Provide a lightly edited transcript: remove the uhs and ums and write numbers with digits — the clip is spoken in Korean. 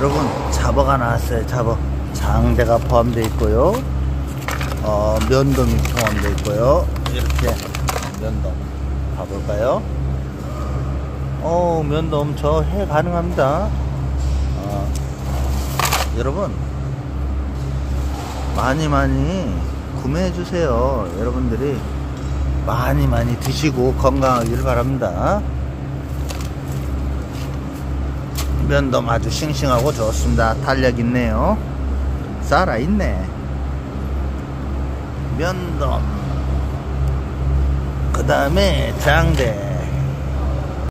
여러분, 잡어가 나왔어요. 잡어. 장대가 포함되어 있고요. 면돔이 포함되어 있고요. 이렇게 면돔 가볼까요? 면돔 저 해 가능합니다. 여러분, 많이 구매해 주세요. 여러분들이 많이 드시고 건강하기를 바랍니다. 면돔 아주 싱싱하고 좋습니다. 탄력 있네요. 살아있네. 면돔, 그 다음에 장대.